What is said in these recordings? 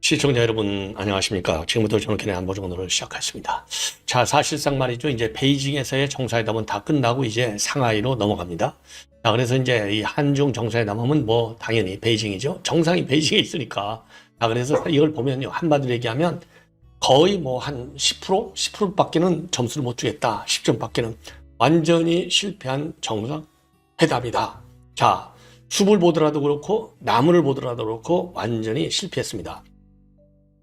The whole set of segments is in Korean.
시청자 여러분 안녕하십니까. 지금부터 저는 견해 안보정론을 시작하겠습니다. 자, 사실상 말이죠. 이제 베이징에서의 정상회담은 다 끝나고 이제 상하이로 넘어갑니다. 자, 그래서 이제 이 한중 정상회담은 뭐 당연히 베이징이죠. 정상이 베이징에 있으니까. 자, 그래서 이걸 보면요. 한마디로 얘기하면 거의 뭐 한 10%? 10%밖에는 점수를 못 주겠다. 10점밖에는 완전히 실패한 정상회담이다. 자, 숲을 보더라도 그렇고 나무를 보더라도 그렇고 완전히 실패했습니다.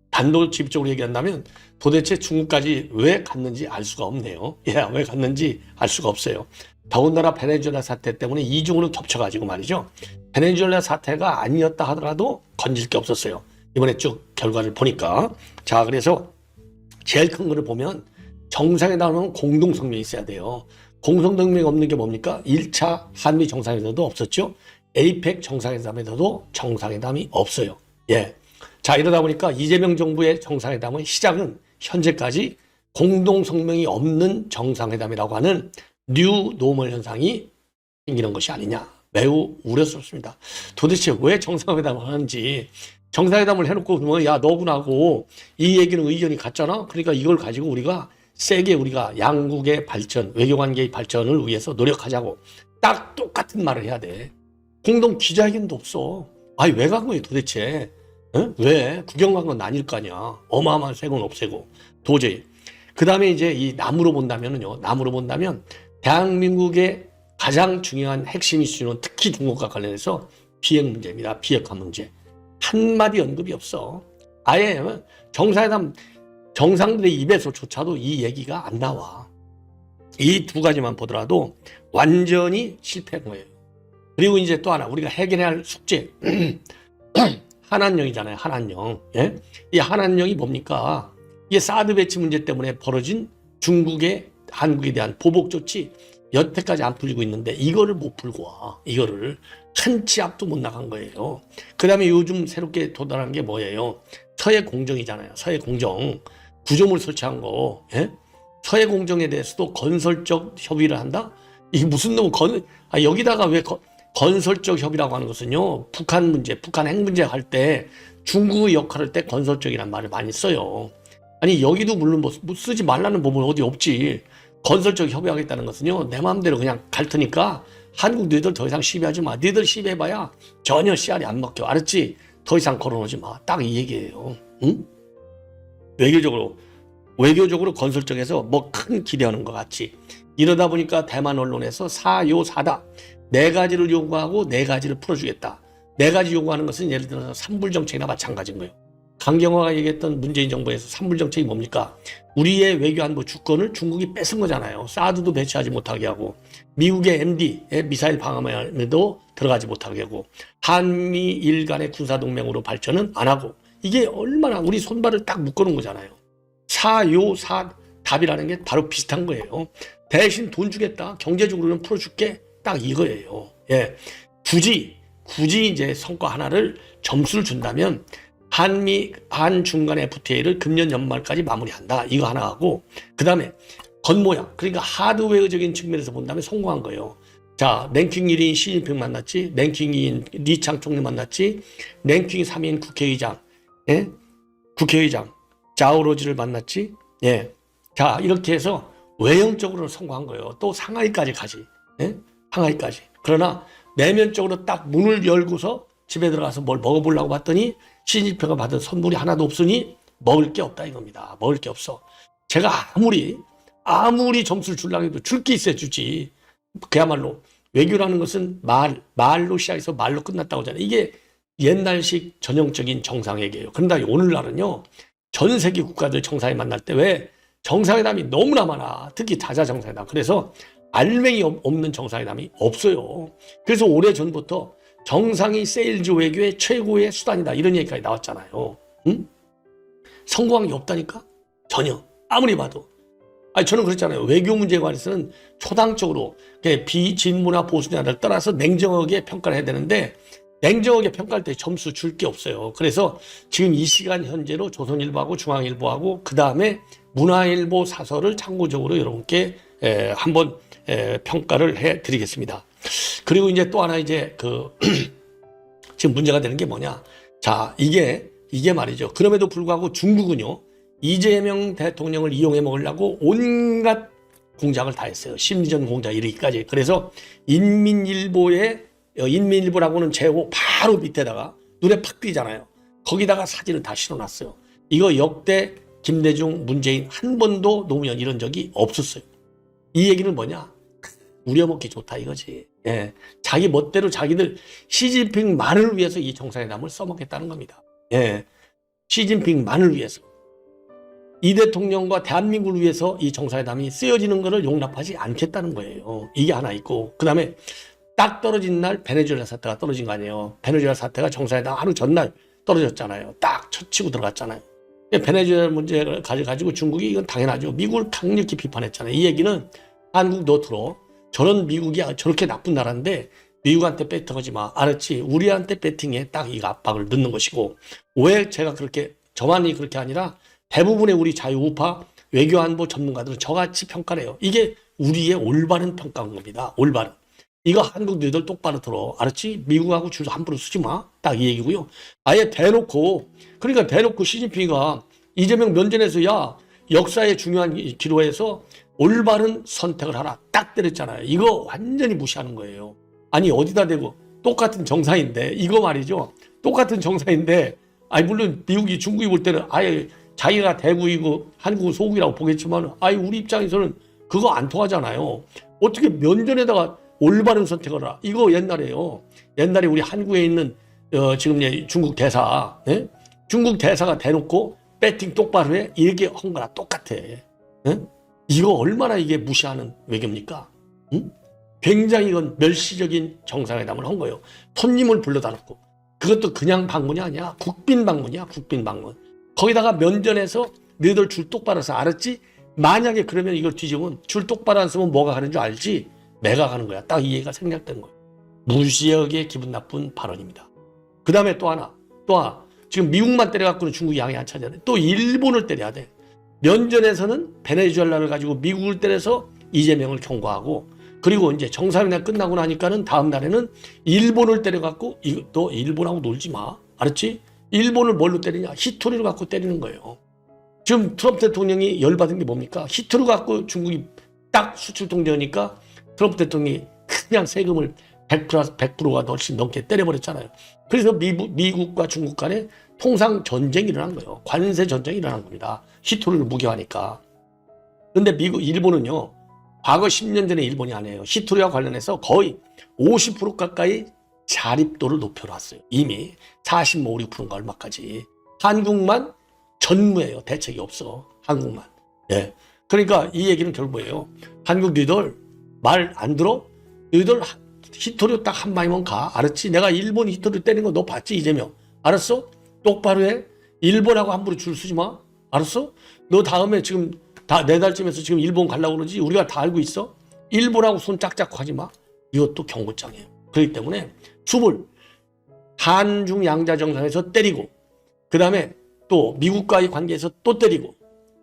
단도직입적으로 얘기한다면 도대체 중국까지 왜 갔는지 알 수가 없네요. 왜 갔는지 알 수가 없어요. 더군다나 베네수엘라 사태 때문에 이중으로 겹쳐가지고 말이죠. 베네수엘라 사태가 아니었다 하더라도 건질 게 없었어요. 이번에 쭉 결과를 보니까. 자, 그래서 제일 큰 거를 보면 정상회담은 공동성명이 있어야 돼요. 공동성명이 없는 게 뭡니까? 1차 한미 정상회담도 없었죠. 에이펙 정상회담에서도 정상회담이 없어요. 자, 이러다 보니까 이재명 정부의 정상회담의 시작은 현재까지 공동성명이 없는 정상회담이라고 하는 뉴 노멀 현상이 생기는 것이 아니냐. 매우 우려스럽습니다. 도대체 왜 정상회담을 하는지. 정상회담을 해놓고 그러면 야 너구나고 이 얘기는 의견이 같잖아. 그러니까 이걸 가지고 우리가 세게 우리가 양국의 발전, 외교관계의 발전을 위해서 노력하자고 딱 똑같은 말을 해야 돼. 공동 기자회견도 없어. 아니 왜 간 거예요 도대체? 왜? 구경 간 건 아닐 거 아니야. 어마어마한 세금 없애고 도저히. 그 다음에 이제 이 남으로 본다면은요. 남으로 본다면 대한민국의 가장 중요한 핵심 이슈는 특히 중국과 관련해서 비핵 문제입니다. 비핵화 문제. 한마디 언급이 없어. 아예 정상회담 정상들의 입에서조차도 이 얘기가 안 나와. 이 두 가지만 보더라도 완전히 실패한 거예요. 그리고 이제 또 하나 우리가 해결해야 할 숙제. 한한령이잖아요. 한한령. 이 한한령이 뭡니까? 이게 사드 배치 문제 때문에 벌어진 중국의 한국에 대한 보복 조치 여태까지 안 풀리고 있는데 이거를 못 풀고 와. 이거를 한 치 앞도 못 나간 거예요. 그 다음에 요즘 새롭게 도달한 게 뭐예요? 서해 공정이잖아요. 서해 공정. 구조물 설치한 거. 서해 공정에 대해서도 건설적 협의를 한다? 이게 무슨 놈 여기다가 왜 건설적 협의라고 하는 것은요. 북한 문제, 북한 핵 문제 할 때 중국의 역할을 때 건설적이라는 말을 많이 써요. 아니 여기도 물론 뭐 쓰지 말라는 부분 어디 없지. 건설적 협의하겠다는 것은요. 내 마음대로 그냥 갈 테니까 한국 너희들 더 이상 시비하지 마. 너희들 시비해봐야 전혀 씨알이 안 먹혀. 알았지? 더 이상 걸어놓지 마. 딱 이 얘기예요. 응? 외교적으로 건설적에서 뭐 큰 기대하는 것 같지. 이러다 보니까 대만 언론에서 사요사다. 네 가지를 요구하고 네 가지를 풀어주겠다. 네 가지 요구하는 것은 예를 들어서 삼불정책이나 마찬가지인 거예요. 강경화가 얘기했던 문재인 정부에서 삼불정책이 뭡니까? 우리의 외교안보 주권을 중국이 뺏은 거잖아요. 사드도 배치하지 못하게 하고 미국의 MD 미사일 방어에도 들어가지 못하게 하고 한미일 간의 군사동맹으로 발전은 안 하고 이게 얼마나 우리 손발을 딱 묶어놓은 거잖아요. 사요사 답이라는 게 바로 비슷한 거예요. 대신 돈 주겠다. 경제적으로는 풀어줄게. 딱 이거예요. 굳이 이제 성과 하나를 점수를 준다면 한중 간 FTA를 금년 연말까지 마무리한다. 이거 하나 하고 그 다음에 겉모양 그러니까 하드웨어적인 측면에서 본다면 성공한 거예요. 자, 랭킹 1위인 시진핑 만났지. 랭킹 2인 리창 총리 만났지. 랭킹 3위인 국회의장 국회의장 자오로지를 만났지. 자, 이렇게 해서 외형적으로 성공한 거예요. 또 상하이까지 가지. 상하이까지. 그러나 내면적으로 딱 문을 열고서 집에 들어가서 뭘 먹어보려고 봤더니 시진핑가 받은 선물이 하나도 없으니 먹을 게 없다 이겁니다. 먹을 게 없어. 제가 아무리 점수를 주려고 해도 줄 게 있어야 주지. 그야말로 외교라는 것은 말로 시작해서 말로 끝났다고 하잖아요. 이게 옛날식 전형적인 정상회계예요. 그런데 오늘날은요. 전 세계 국가들 정상회 만날 때 왜 정상회담이 너무나 많아. 특히 다자 정상회담. 그래서 알맹이 없는 정상회담이 없어요. 그래서 오래전부터 정상이 세일즈 외교의 최고의 수단이다. 이런 얘기까지 나왔잖아요. 성공한 게 없다니까? 전혀. 아무리 봐도. 저는 그랬잖아요. 외교 문제에 관해서는 초당적으로 비진보나 보수냐를 떠나서 냉정하게 평가를 해야 되는데 냉정하게 평가할 때 점수 줄 게 없어요. 그래서 지금 이 시간 현재로 조선일보하고 중앙일보하고 그 다음에 문화일보 사설을 참고적으로 여러분께 한번 평가를 해드리겠습니다. 그리고 이제 또 하나 이제 지금 문제가 되는 게 뭐냐? 자, 이게 이게 말이죠. 그럼에도 불구하고 중국은요, 이재명 대통령을 이용해 먹으려고 온갖 공작을 다 했어요. 심리전 공작 이르기까지. 그래서 인민일보라고는 제호 바로 밑에다가 눈에 팍 띄잖아요. 거기다가 사진을 다 실어놨어요. 이거 역대 김대중, 문재인 한 번도 노무현 이런 적이 없었어요. 이 얘기는 뭐냐? 우려먹기 좋다 이거지. 예. 자기 멋대로 자기들 시진핑만을 위해서 이 정상회담을 써먹겠다는 겁니다. 예. 시진핑만을 위해서. 이 대통령과 대한민국을 위해서 이 정상회담이 쓰여지는 것을 용납하지 않겠다는 거예요. 이게 하나 있고, 그 다음에 딱 떨어진 날 베네수엘라 사태가 떨어진 거 아니에요. 베네수엘라 사태가 정상회담 하루 전날 떨어졌잖아요. 딱 쳐치고 들어갔잖아요. 베네수엘라 문제를 가지고 중국이 이건 당연하죠. 미국을 강력히 비판했잖아요. 이 얘기는 한국 너 들어. 저런 미국이 저렇게 나쁜 나라인데 미국한테 배팅하지 마. 알았지? 우리한테 배팅해. 딱 이 압박을 넣는 것이고, 왜 제가 그렇게 저만이 그렇게 아니라 대부분의 우리 자유우파 외교안보 전문가들은 저같이 평가를 해요. 이게 우리의 올바른 평가인 겁니다. 올바른. 이거 한국 너희들 똑바로 들어. 알았지? 미국하고 줄 함부로 쓰지 마. 딱 이 얘기고요. 아예 대놓고, 그러니까 대놓고 시진핑이가 이재명 면전에서 야, 역사의 중요한 기로에서 올바른 선택을 하라. 딱 때렸잖아요. 이거 완전히 무시하는 거예요. 아니, 어디다 대고 똑같은 정상인데, 이거 말이죠. 똑같은 정상인데, 아니, 물론 미국이 중국이 볼 때는 아예 자기가 대국이고 한국은 소국이라고 보겠지만, 아니, 우리 입장에서는 그거 안 통하잖아요. 어떻게 면전에다가 올바른 선택을 하라. 이거 옛날에요. 옛날에 우리 한국에 있는 지금 중국 대사, 예? 중국 대사가 대놓고 배팅 똑바로 해. 이렇게 한 거랑 똑같아. 예? 이거 얼마나 이게 무시하는 외교입니까? 응? 굉장히 이건 멸시적인 정상회담을 한 거예요. 손님을 불러다 놓고. 그것도 그냥 방문이 아니야. 국빈 방문이야. 국빈 방문. 거기다가 면전에서 너희들 줄 똑바로 서 알았지? 만약에 그러면 이걸 뒤집으면 줄 똑바로 안 쓰면 뭐가 가는 줄 알지? 매각하는 거야. 딱 이 얘기가 생략된 거예요. 무지하게 기분 나쁜 발언입니다. 그 다음에 또 하나. 지금 미국만 때려갖고는 중국이 양이 안 차잖아요. 또 일본을 때려야 돼. 면전에서는 베네수엘라를 가지고 미국을 때려서 이재명을 경고하고, 그리고 이제 정상회담 끝나고 나니까는 다음 날에는 일본을 때려갖고 또 일본하고 놀지 마. 알았지? 일본을 뭘로 때리냐? 히토리를 갖고 때리는 거예요. 지금 트럼프 대통령이 열받은 게 뭡니까? 히토리 갖고 중국이 딱 수출 통제하니까 트럼프 대통령이 그냥 세금을 100%가 훨씬 넘게 때려버렸잖아요. 그래서 미국과 중국 간에 통상 전쟁이 일어난 거예요. 관세 전쟁이 일어난 겁니다. 히토리를 무기화하니까. 그런데 일본은요, 과거 10년 전에 일본이 아니에요. 히토리와 관련해서 거의 50% 가까이 자립도를 높여놨어요. 이미 45, 6%인가 얼마까지. 한국만 전무해요. 대책이 없어. 한국만. 예. 그러니까 이 얘기는 결국 뭐예요? 한국 너희들 말 안 들어? 너희들 히토리 딱 한 마디만 가. 알았지? 내가 일본 히토리 때리는 거 너 봤지? 이재명. 알았어? 똑바로 해. 일본하고 함부로 줄 서지 마. 알았어? 너 다음에 지금 다 4달쯤에서 지금 일본 가려고 그러지? 우리가 다 알고 있어? 일본하고 손 짝짝 하지 마. 이것도 경고장이에요. 그렇기 때문에 춤을 한중 양자 정상에서 때리고, 그 다음에 또 미국과의 관계에서 또 때리고,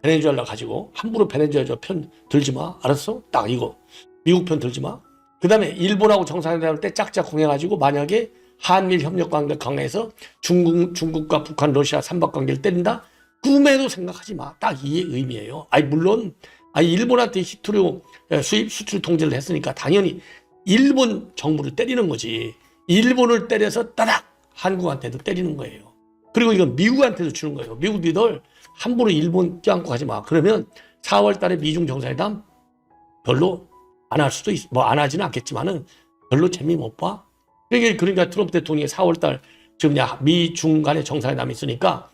베네수엘라 가지고 함부로 베네수엘라 편 들지 마. 알았어? 딱 이거. 미국 편 들지 마. 그 다음에 일본하고 정상회담 할 때 짝짝 공해가지고 만약에 한일 협력 관계 강화해서 중국과 북한, 러시아 삼각관계를 때린다? 꿈에도 생각하지 마. 딱 이 의미예요. 물론 일본한테 히토리 수입 수출 통제를 했으니까 당연히 일본 정부를 때리는 거지. 일본을 때려서 따닥 한국한테도 때리는 거예요. 그리고 이건 미국한테도 주는 거예요. 미국 니들 함부로 일본 껴안고 가지 마. 그러면 4월 달에 미중 정상회담 별로 안 할 수도 있어. 뭐 안 하지는 않겠지만은 별로 재미 못 봐. 그러니까 트럼프 대통령이 4월 달 지금 미중 간의 정상회담이 있으니까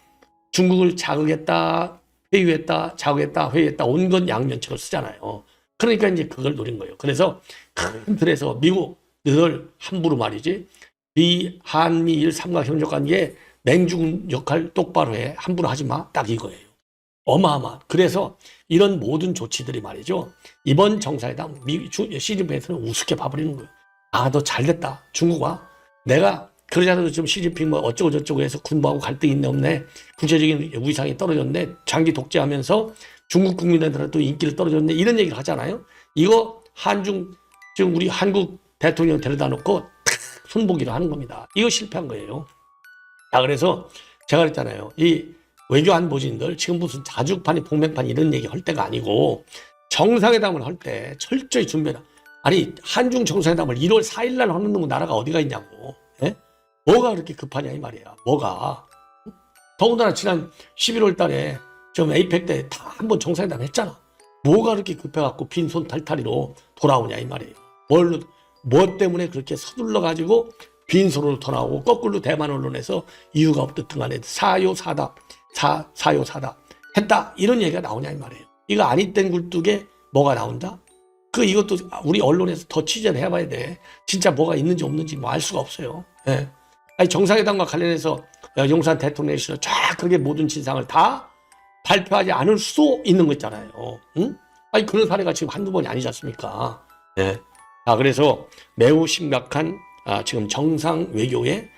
중국을 자극했다, 회유했다, 자극했다, 회유했다, 온건 양면책을 쓰잖아요. 그러니까 이제 그걸 노린 거예요. 그래서 큰 틀에서 미국 늘 함부로 말이지, 한미일 삼각협력관계에 맹중 역할 똑바로 해. 함부로 하지 마. 딱 이거예요. 어마어마한. 그래서 이런 모든 조치들이 말이죠. 이번 정상회담 시진핑에서는 우습게 봐버리는 거예요. 너 잘됐다. 중국아. 내가 그러자도 지금 시진핑 뭐 어쩌고 저쩌고 해서 군부하고 갈등이 있네 없네. 국제적인 위상이 떨어졌네. 장기 독재하면서 중국 국민들한테도 인기를 떨어졌네. 이런 얘기를 하잖아요. 이거 지금 우리 한국 대통령 데려다 놓고 손보기를 하는 겁니다. 이거 실패한 거예요. 그래서 제가 그랬잖아요. 이 외교 안보진들 지금 무슨 자주판이 복맹판 이런 얘기 할 때가 아니고 정상회담을 할 때 철저히 준비해라. 아니 한중 정상회담을 1월 4일 날 하는 놈은 나라가 어디가 있냐고. 예? 뭐가 그렇게 급하냐 이 말이야. 뭐가. 더군다나 지난 11월 달에 좀 에이펙 때 다 한번 정상회담 했잖아. 뭐가 그렇게 급해갖고 빈손 탈탈이로 돌아오냐 이 말이에요. 뭐 때문에 그렇게 서둘러 가지고 빈손으로 돌아오고 거꾸로 대만 언론에서 이유가 없듯 등간에 사요사답 했다 이런 얘기가 나오냐 이 말이에요. 이거 아니 땐 굴뚝에 뭐가 나온다? 이것도 우리 언론에서 더 취재를 해봐야 돼. 진짜 뭐가 있는지 없는지 뭐 알 수가 없어요. 예. 아니 정상회담과 관련해서 용산 대통령실에서 쫙 그게 모든 진상을 다 발표하지 않을 수 있는 거 있잖아요. 응? 아니 그런 사례가 지금 한두 번이 아니지 않습니까? 예. 그래서 매우 심각한 지금 정상 외교에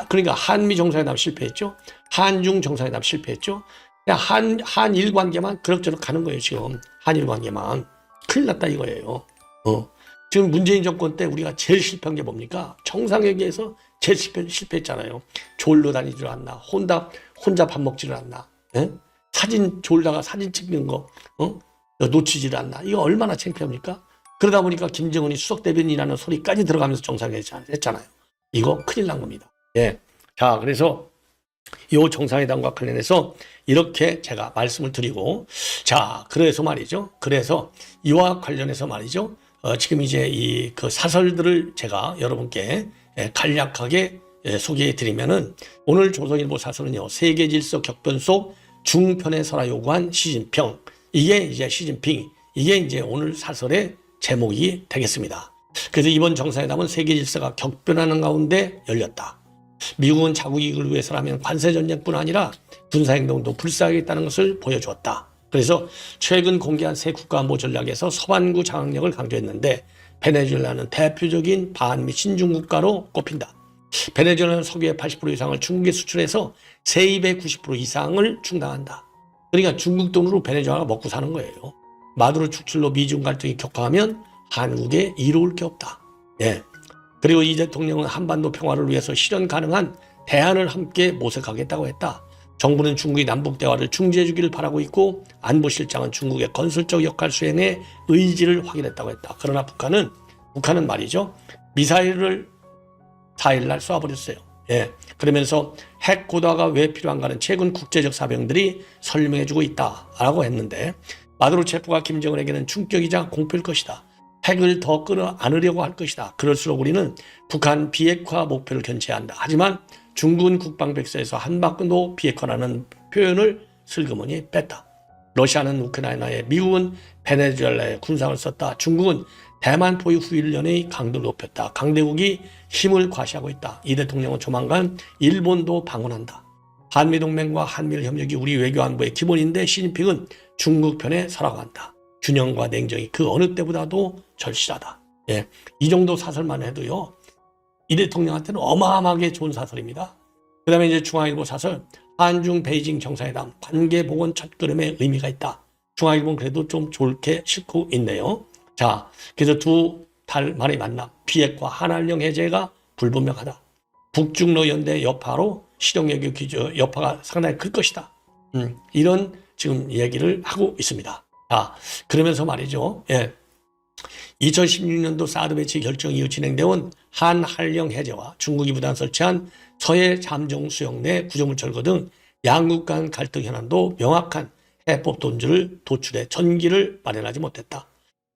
그러니까 한미 정상회담 실패했죠. 한중 정상회담 실패했죠. 한일 관계만 그럭저럭 가는 거예요. 지금 한일 관계만 큰일 났다 이거예요. 지금 문재인 정권 때 우리가 제일 실패한 게 뭡니까? 정상회담에서 제일 실패했잖아요. 졸로 다니지를 않나, 혼자 밥 먹지를 않나, 예? 사진 졸다가 사진 찍는 거 놓치지를 않나. 이거 얼마나 창피합니까? 그러다 보니까 김정은이 수석 대변인이라는 소리까지 들어가면서 정상회담 했잖아요. 이거 큰일 난 겁니다. 예. 자, 그래서 이 정상회담과 관련해서 이렇게 제가 말씀을 드리고, 자, 그래서 말이죠. 그래서 이와 관련해서 말이죠. 지금 이제 그 사설들을 제가 여러분께 간략하게 소개해 드리면은 오늘 조선일보 사설은요. 세계 질서 격변 속 중편의 설화 요구한 시진핑. 이게 이제 오늘 사설의 제목이 되겠습니다. 그래서 이번 정상회담은 세계 질서가 격변하는 가운데 열렸다. 미국은 자국 이익을 위해서라면 관세전쟁뿐 아니라 군사행동도 불사하겠다는 것을 보여주었다. 그래서 최근 공개한 새 국가안보 전략에서 서반구 장악력을 강조했는데 베네수엘라는 대표적인 반미 신중국가로 꼽힌다. 베네수엘라는 석유의 80% 이상을 중국에 수출해서 세입의 90% 이상을 충당한다. 그러니까 중국 돈으로 베네수엘라가 먹고 사는 거예요. 마두로 축출로 미중 갈등이 격화하면 한국에 이로울 게 없다. 예. 그리고 이 대통령은 한반도 평화를 위해서 실현 가능한 대안을 함께 모색하겠다고 했다. 정부는 중국이 남북 대화를 중지해 주기를 바라고 있고 안보실장은 중국의 건설적 역할 수행에 의지를 확인했다고 했다. 그러나 북한은 말이죠. 미사일을 4일날 쏴버렸어요. 예. 그러면서 핵 고도화가 왜 필요한가는 최근 국제적 사병들이 설명해주고 있다라고 했는데 마두로 체포가 김정은에게는 충격이자 공포일 것이다. 핵을 더 끌어안으려고 할 것이다. 그럴수록 우리는 북한 비핵화 목표를 견제해야 한다. 하지만 중국은 국방백서에서 한반도 비핵화라는 표현을 슬그머니 뺐다. 러시아는 우크라이나에, 미국은 베네수엘라에 군상을 썼다. 중국은 대만 포위 후일련의 강도를 높였다. 강대국이 힘을 과시하고 있다. 이 대통령은 조만간 일본도 방문한다. 한미동맹과 한미일 협력이 우리 외교안보의 기본인데 시진핑은 중국 편에 서라고 한다. 균형과 냉정이 그 어느 때보다도 절실하다. 예, 이 정도 사설만 해도요. 이 대통령한테는 어마어마하게 좋은 사설입니다. 그 다음에 이제 중앙일보 사설, 한중 베이징 정상회담 관계 복원 첫걸음의 의미가 있다. 중앙일보는 그래도 좀 좋게 싣고 있네요. 자, 그래서 두 달 만의 만남, 비핵화 한한령 해제가 불분명하다. 북중러 연대 여파로 실용외교 기조 여파가 상당히 클 것이다. 이런 지금 얘기를 하고 있습니다. 자, 그러면서 말이죠. 예. 2016년도 사드 배치 결정 이후 진행되온 한한령 해제와 중국이 부단 설치한 서해 잠정 수역 내 구조물 철거 등 양국 간 갈등 현안도 명확한 해법 돈주를 도출해 전기를 마련하지 못했다.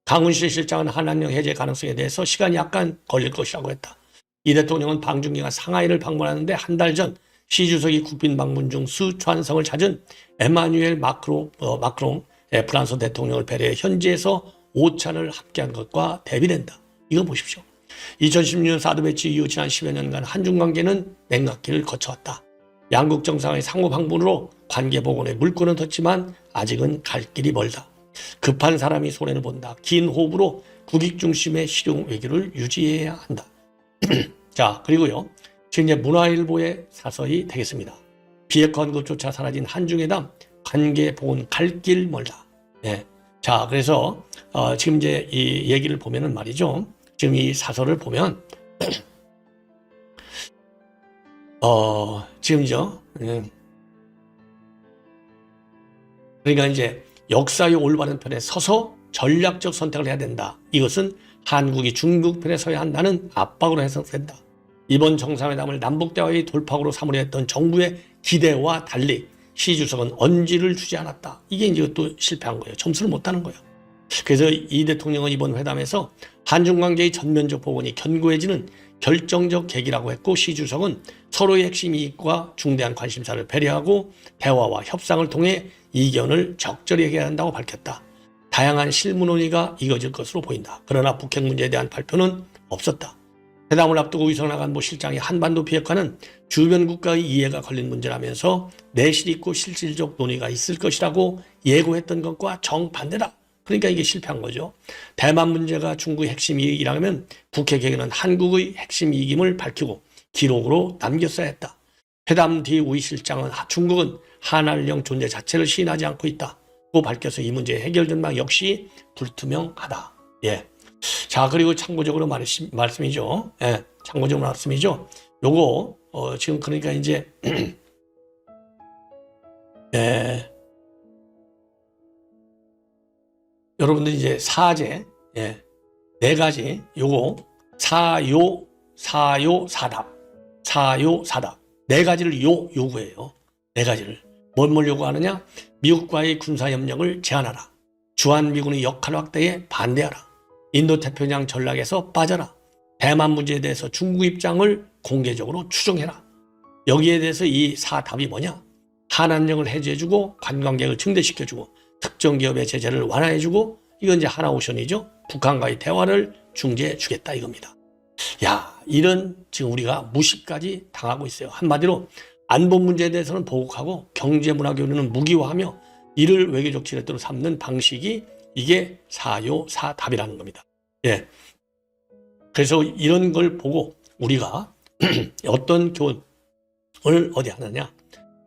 강훈실 실장은 한한령 해제 가능성에 대해서 시간이 약간 걸릴 것이라고 했다. 이 대통령은 방중기가 상하이를 방문하는데 한 달 전 시 주석이 국빈 방문 중 스촨성을 찾은 에마뉴엘 마크롱 프랑스 대통령을 배려해 현지에서 오찬을 함께한 것과 대비된다. 이거 보십시오. 2016년 사드 배치 이후 지난 10여 년간 한중 관계는 냉각기를 거쳐왔다. 양국 정상의 상호 방문으로 관계 복원에 물꼬는 텄지만 아직은 갈 길이 멀다. 급한 사람이 손해를 본다. 긴 호흡으로 국익 중심의 실용 외교를 유지해야 한다. 자, 그리고요. 지금 이제 문화일보의 사설이 되겠습니다. 비핵화 언급조차 사라진 한중회담 관계 복원 갈 길 멀다. 네. 자, 그래서 지금 이제 이 얘기를 보면은 말이죠. 지금 이 사설을 보면 지금요. 그러니까 이제 역사의 올바른 편에 서서 전략적 선택을 해야 된다. 이것은 한국이 중국 편에 서야 한다는 압박으로 해석된다. 이번 정상회담을 남북대화의 돌파구로 삼으려 했던 정부의 기대와 달리 시 주석은 언지를 주지 않았다. 이게 이제 또 실패한 거예요. 점수를 못 따는 거예요. 그래서 이 대통령은 이번 회담에서 한중 관계의 전면적 복원이 견고해지는 결정적 계기라고 했고, 시 주석은 서로의 핵심 이익과 중대한 관심사를 배려하고 대화와 협상을 통해 이견을 적절히 해결한다고 밝혔다. 다양한 실무 논의가 이어질 것으로 보인다. 그러나 북핵 문제에 대한 발표는 없었다. 회담을 앞두고 위성락 안보 실장이 한반도 비핵화는 주변 국가의 이해가 걸린 문제라면서 내실 있고 실질적 논의가 있을 것이라고 예고했던 것과 정반대다. 그러니까 이게 실패한 거죠. 대만 문제가 중국의 핵심 이익이라면 북핵에게는 한국의 핵심 이익임을 밝히고 기록으로 남겼어야 했다. 회담 뒤 우리 실장은 중국은 한한령 존재 자체를 시인하지 않고 있다고 밝혀서 이 문제의 해결 전망 역시 불투명하다. 예. 자, 그리고 참고적으로 말씀이죠. 예, 참고적으로 말씀이죠. 요거 지금 그러니까 이제 예, 여러분들 이제 사제 예, 네 가지 요거 사답 네 가지를 요구해요. 네 가지를 뭘 요구하느냐? 미국과의 군사협력을 제한하라. 주한미군의 역할 확대에 반대하라. 인도태평양 전략에서 빠져라. 대만 문제에 대해서 중국 입장을 공개적으로 추정해라. 여기에 대해서 이 사답이 뭐냐? 한한령을 해제해주고 관광객을 증대시켜주고 특정 기업의 제재를 완화해주고, 이건 이제 하나오션이죠. 북한과의 대화를 중재해주겠다 이겁니다. 야, 이런 지금 우리가 무시까지 당하고 있어요. 한마디로 안보 문제에 대해서는 보복하고 경제 문화 교류는 무기화하며 이를 외교적 지렛대로 삼는 방식이 이게 사답이라는 겁니다. 예. 그래서 이런 걸 보고 우리가 어떤 교훈을 어디 하느냐?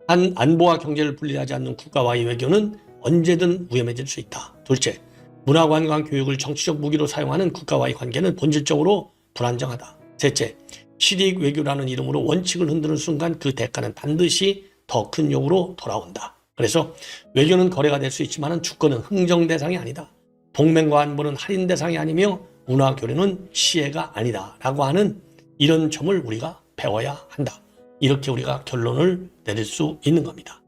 안보와 경제를 분리하지 않는 국가와의 외교는 언제든 위험해질 수 있다. 둘째, 문화관광 교육을 정치적 무기로 사용하는 국가와의 관계는 본질적으로 불안정하다. 셋째, 실익 외교라는 이름으로 원칙을 흔드는 순간 그 대가는 반드시 더 큰 욕으로 돌아온다. 그래서 외교는 거래가 될 수 있지만 주권은 흥정 대상이 아니다. 동맹과 안보는 할인 대상이 아니며 문화 교류는 시혜가 아니다. 라고 하는 이런 점을 우리가 배워야 한다. 이렇게 우리가 결론을 내릴 수 있는 겁니다.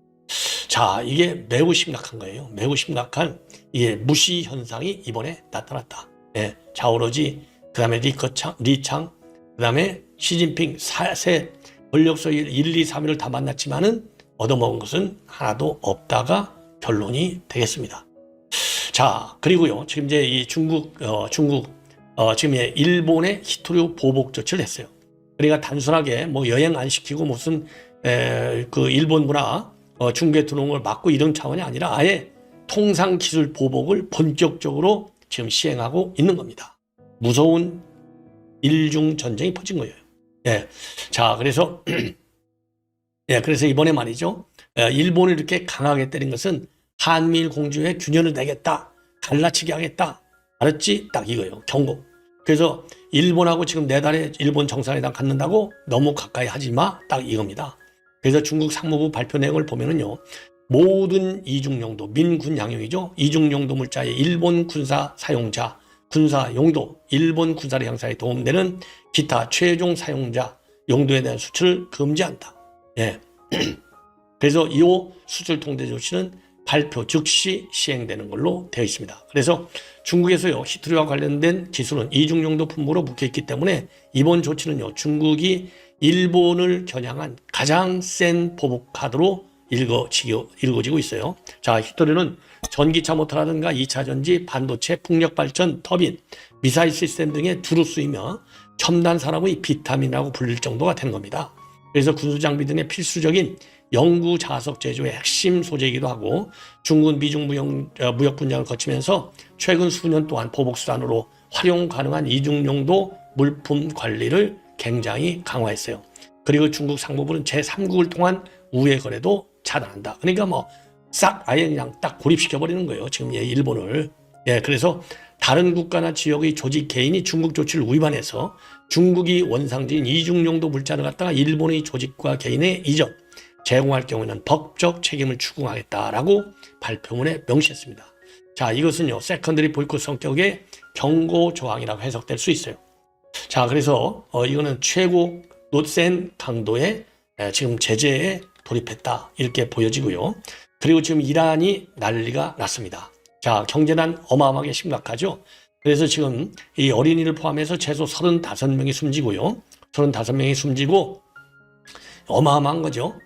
자, 이게 매우 심각한 거예요. 매우 심각한 이게 무시 현상이 이번에 나타났다. 예, 자오로지, 그 다음에 리창, 그 다음에 시진핑 세 권력서 1, 2, 3위를 다 만났지만은 얻어먹은 것은 하나도 없다가 결론이 되겠습니다. 자, 그리고요, 지금 이제 이 중국 지금 일본의 히토류 보복 조치를 했어요. 그러니까 단순하게 뭐 여행 안 시키고 무슨 그 일본 문화 중개 들어온 걸 막고 이런 차원이 아니라 아예 통상 기술 보복을 본격적으로 지금 시행하고 있는 겁니다. 무서운 일중 전쟁이 퍼진 거예요. 예. 자, 그래서 예, 그래서 이번에 말이죠. 일본을 이렇게 강하게 때린 것은 한미일 공조에 균열을 내겠다. 갈라치기 하겠다. 알았지? 딱 이거예요. 경고. 그래서 일본하고 지금 4달에 일본 정상회담 갖는다고 너무 가까이 하지 마. 딱 이겁니다. 그래서 중국 상무부 발표 내용을 보면은요. 모든 이중용도, 민군 양용이죠. 이중용도 물자의 일본 군사 사용자, 군사 용도, 일본 군사력 향상에 도움되는 기타 최종 사용자 용도에 대한 수출을 금지한다. 예. 그래서 이 수출 통제 조치는 발표 즉시 시행되는 걸로 되어 있습니다. 그래서 중국에서요, 히토류와 관련된 기술은 이중용도 품목으로 묶여있기 때문에 이번 조치는요, 중국이 일본을 겨냥한 가장 센 보복 카드로 일궈지고 있어요. 자, 히토류는 전기차 모터라든가 2차 전지, 반도체, 풍력 발전, 터빈, 미사일 시스템 등에 두루 쓰이며 첨단 산업의 비타민이라고 불릴 정도가 된 겁니다. 그래서 군수장비 등의 필수적인 영구 자석 제조의 핵심 소재이기도 하고 중국은 미중 무역 분쟁을 거치면서 최근 수년 동안 보복수단으로 활용 가능한 이중용도 물품 관리를 굉장히 강화했어요. 그리고 중국 상무부는 제3국을 통한 우회 거래도 차단한다. 그러니까 뭐 싹 아예 그냥 딱 고립시켜버리는 거예요. 지금 일본을. 예, 그래서 다른 국가나 지역의 조직 개인이 중국 조치를 위반해서 중국이 원상지인 이중용도 물자를 갖다가 일본의 조직과 개인에 이전, 제공할 경우에는 법적 책임을 추궁하겠다라고 발표문에 명시했습니다. 자, 이것은요, 세컨더리 보이콧 성격의 경고 조항이라고 해석될 수 있어요. 자, 그래서 이거는 최고 센 강도의 지금 제재에 돌입했다 이렇게 보여지고요. 그리고 지금 이란이 난리가 났습니다. 자, 경제난 어마어마하게 심각하죠. 그래서 지금 이 어린이를 포함해서 최소 35명이 숨지고요. 35명이 숨지고 어마어마한 거죠.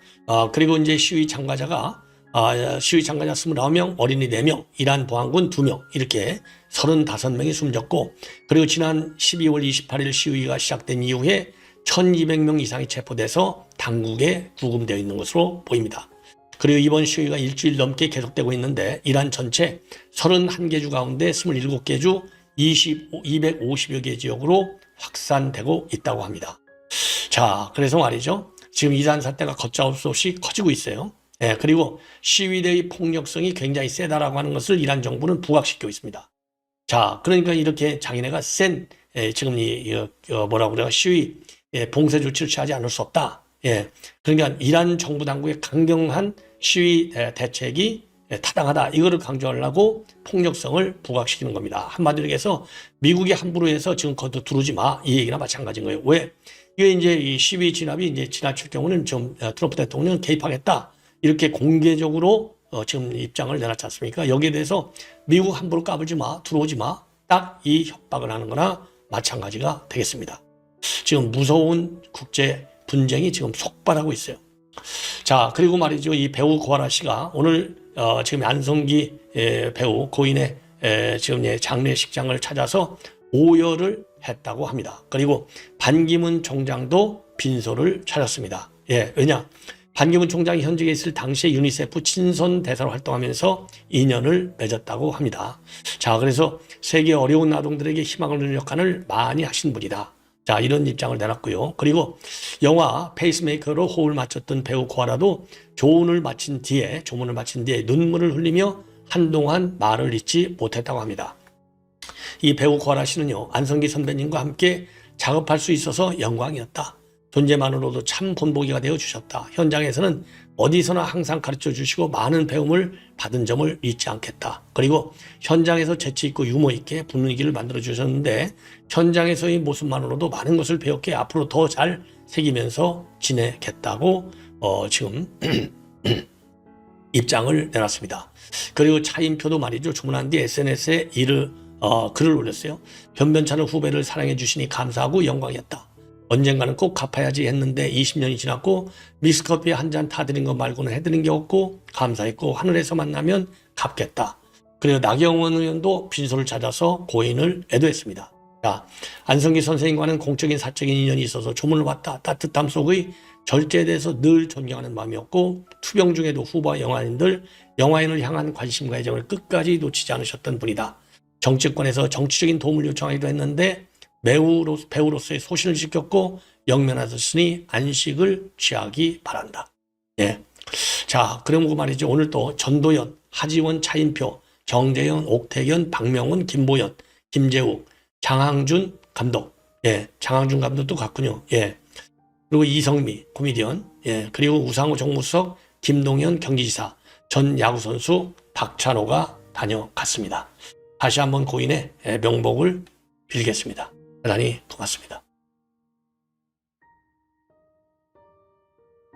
그리고 이제 시위 참가자가 29명, 어린이 4명, 이란 보안군 2명 이렇게 35명이 숨졌고, 그리고 지난 12월 28일 시위가 시작된 이후에 1200명 이상이 체포돼서 당국에 구금되어 있는 것으로 보입니다. 그리고 이번 시위가 일주일 넘게 계속되고 있는데 이란 전체 31개 주 가운데 27개 주 250여 개 지역으로 확산되고 있다고 합니다. 자, 그래서 말이죠. 지금 이란 사태가 걷잡을 수 없이 커지고 있어요. 그리고 시위대의 폭력성이 굉장히 세다라고 하는 것을 이란 정부는 부각시키고 있습니다. 자, 그러니까 이렇게 자기네가 지금 뭐라고 그래요? 시위 봉쇄 조치를 취하지 않을 수 없다. 그러니까 이란 정부 당국의 강경한 시위 대책이 타당하다. 이거를 강조하려고 폭력성을 부각시키는 겁니다. 한마디로 해서 미국이 함부로 해서 지금 거기도 들어오지 마. 이 얘기나 마찬가지인 거예요. 왜? 이게 이제 이 시위 진압이 이제 지나칠 경우는 좀 트럼프 대통령은 개입하겠다. 이렇게 공개적으로 지금 입장을 내놨지 않습니까? 여기에 대해서 미국 함부로 까불지 마. 들어오지 마. 딱 이 협박을 하는 거나 마찬가지가 되겠습니다. 지금 무서운 국제 분쟁이 지금 속발하고 있어요. 자, 그리고 말이죠. 이 배우 고아라 씨가 오늘 지금 안성기 배우 고인의 지금 장례식장을 찾아서 오열을 했다고 합니다. 그리고 반기문 총장도 빈소를 찾았습니다. 왜냐? 반기문 총장이 현직에 있을 당시에 유니세프 친선 대사로 활동하면서 인연을 맺었다고 합니다. 자, 그래서 세계 어려운 아동들에게 희망을 주는 역할을 많이 하신 분이다. 자, 이런 입장을 내놨고요. 그리고 영화 페이스메이커로 호흡을 맞췄던 배우 고아라도 조문을 마친 뒤에 눈물을 흘리며 한동안 말을 잇지 못했다고 합니다. 이 배우 고아라 씨는요, 안성기 선배님과 함께 작업할 수 있어서 영광이었다. 존재만으로도 참 본보기가 되어 주셨다. 현장에서는 어디서나 항상 가르쳐 주시고 많은 배움을 받은 점을 잊지 않겠다. 그리고 현장에서 재치 있고 유머 있게 분위기를 만들어 주셨는데 현장에서의 모습만으로도 많은 것을 배웠기에 앞으로 더 잘 새기면서 지내겠다고 지금 입장을 내놨습니다. 그리고 차인표도 말이죠. 주문한 뒤 SNS에 글을 올렸어요. 변변찮은 후배를 사랑해 주시니 감사하고 영광이었다. 언젠가는 꼭 갚아야지 했는데 20년이 지났고 미스커피 한 잔 타드린 것 말고는 해드린 게 없고 감사했고 하늘에서 만나면 갚겠다. 그리고 나경원 의원도 빈소를 찾아서 고인을 애도했습니다. 자, 안성기 선생님과는 공적인 사적인 인연이 있어서 조문을 받다. 따뜻함 속의 절제에 대해서 늘 존경하는 마음이었고 투병 중에도 후보와 영화인을 향한 관심과 애정을 끝까지 놓치지 않으셨던 분이다. 정치권에서 정치적인 도움을 요청하기도 했는데 배우로서의 소신을 지켰고 영면하셨으니 안식을 취하기 바란다. 자, 그럼 말이죠. 오늘 또 전도연, 하지원, 차인표, 정재현, 옥태견, 박명훈, 김보연, 김재욱, 장항준 감독. 장항준 감독도 갔군요. 그리고 이성미 코미디언. 그리고 우상호 정무수석, 김동연 경기지사, 전 야구선수 박찬호가 다녀갔습니다. 다시 한번 고인의 명복을 빌겠습니다. 대단히 고맙습니다.